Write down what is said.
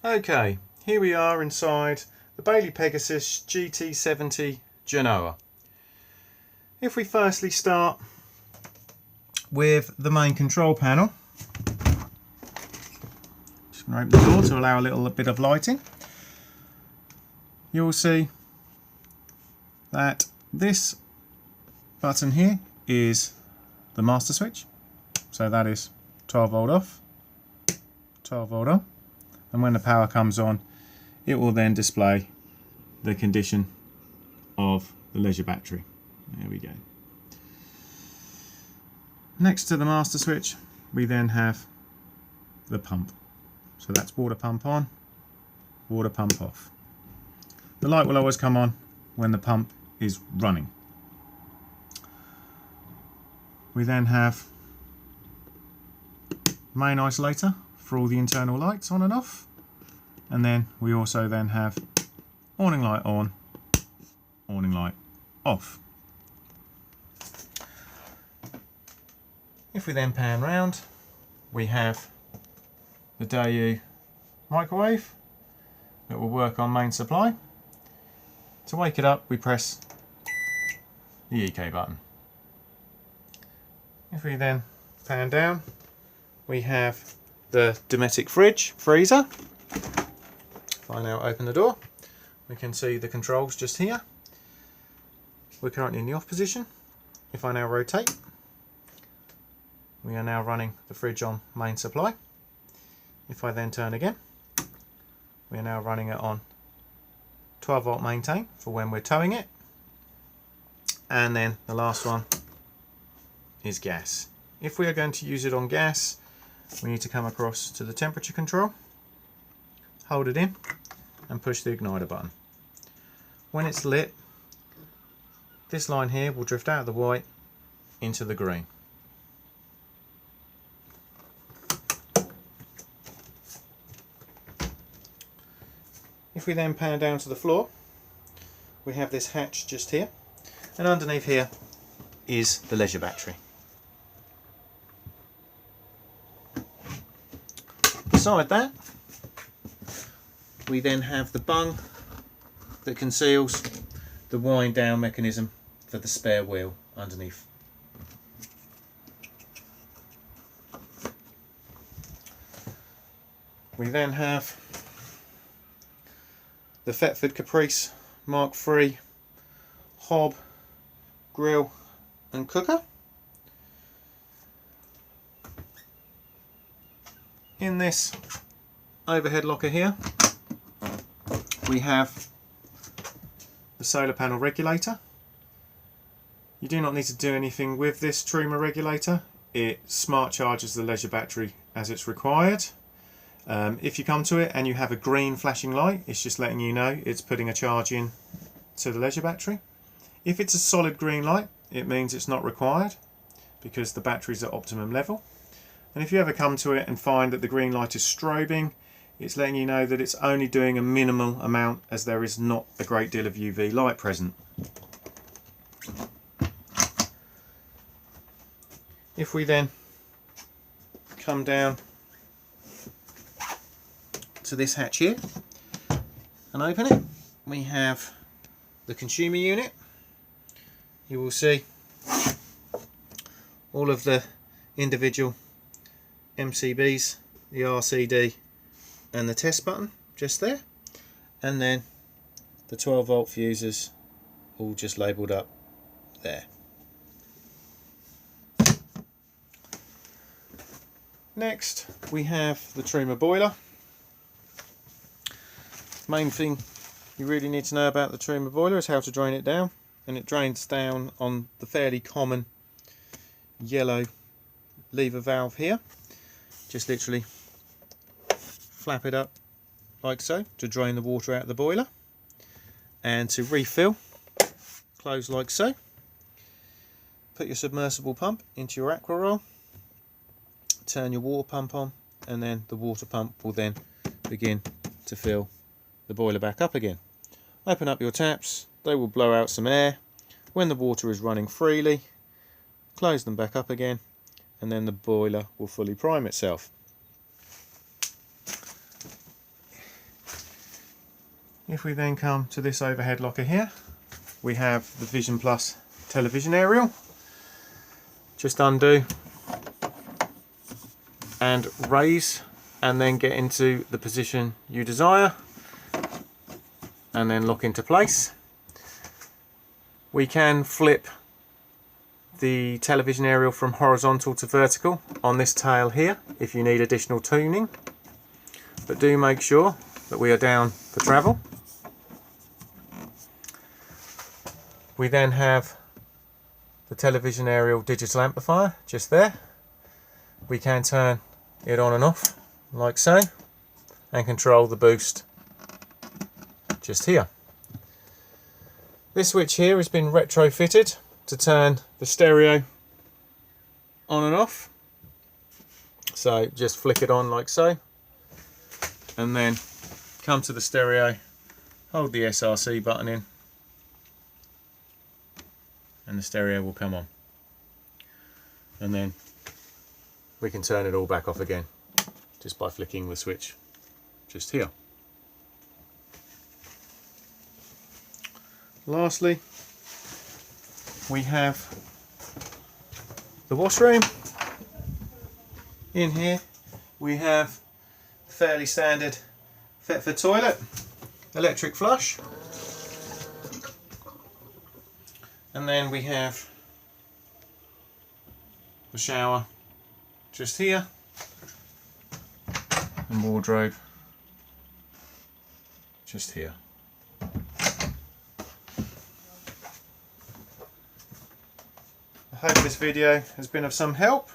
Okay, here we are inside the Bailey Pegasus gt70 Genoa. If we firstly start with the main control panel, just going to open the door to allow a little bit of lighting. You'll see that this button here is the master switch, so that is 12 volt off, 12 volt on, and when the power comes on it will then display the condition of the leisure battery. There we go. Next to the master switch we then have the pump, so that's water pump on, water pump off. The light will always come on when the pump is running. We then have main isolator for all the internal lights on and off, and then we also then have awning light on, awning light off. If we then pan round, we have the Daewoo microwave that will work on main supply. To wake it up we press the EK button. If we then pan down, we have the Dometic freezer. If I now open the door, we can see the controls just here. We're currently in the off position. If I now rotate, we are now running the fridge on main supply. If I then turn again, we are now running it on 12 volt maintain for when we're towing it. And then the last one is gas. If we are going to use it on gas, we need to come across to the temperature control, hold it in and push the igniter button. When it's lit, this line here will drift out of the white into the green. If we then pan down to the floor, we have this hatch just here, and underneath here is the leisure battery. Beside that, we then have the bung that conceals the wind down mechanism for the spare wheel underneath. We then have the Thetford Caprice Mark III hob, grill and cooker. In this overhead locker here we have the solar panel regulator. You do not need to do anything with this Truma regulator. It smart charges the leisure battery as it's required. If you come to it and you have a green flashing light, it's just letting you know it's putting a charge in to the leisure battery. If it's a solid green light, it means it's not required because the battery's at optimum level. And if you ever come to it and find that the green light is strobing, it's letting you know that it's only doing a minimal amount as there is not a great deal of UV light present. If we then come down to this hatch here and open it, we have the consumer unit. You will see all of the individual MCBs, the RCD and the test button just there, and then the 12 volt fuses all just labelled up there. Next we have the Truma boiler. Main thing you really need to know about the Truma boiler is how to drain it down, and it drains down on the fairly common yellow lever valve here. Just literally flap it up like so to drain the water out of the boiler, and to refill, close like so. Put your submersible pump into your aqua roll, turn your water pump on, and then the water pump will then begin to fill the boiler back up again. Open up your taps, they will blow out some air. When the water is running freely, close them back up again, and then the boiler will fully prime itself. If we then come to this overhead locker here, we have the Vision Plus television aerial. Just undo and raise, and then get into the position you desire, and then lock into place. We can flip the television aerial from horizontal to vertical on this tail here if you need additional tuning, but do make sure that we are down for travel. We then have the television aerial digital amplifier just there. We can turn it on and off like so, and control the boost just here. This switch here has been retrofitted to turn the stereo on and off. So just flick it on like so, and then come to the stereo, hold the SRC button in, and the stereo will come on. And then we can turn it all back off again just by flicking the switch just here. Lastly, we have the washroom. In here we have fairly standard Thetford toilet, electric flush, and then we have the shower just here, and wardrobe just here. I hope this video has been of some help.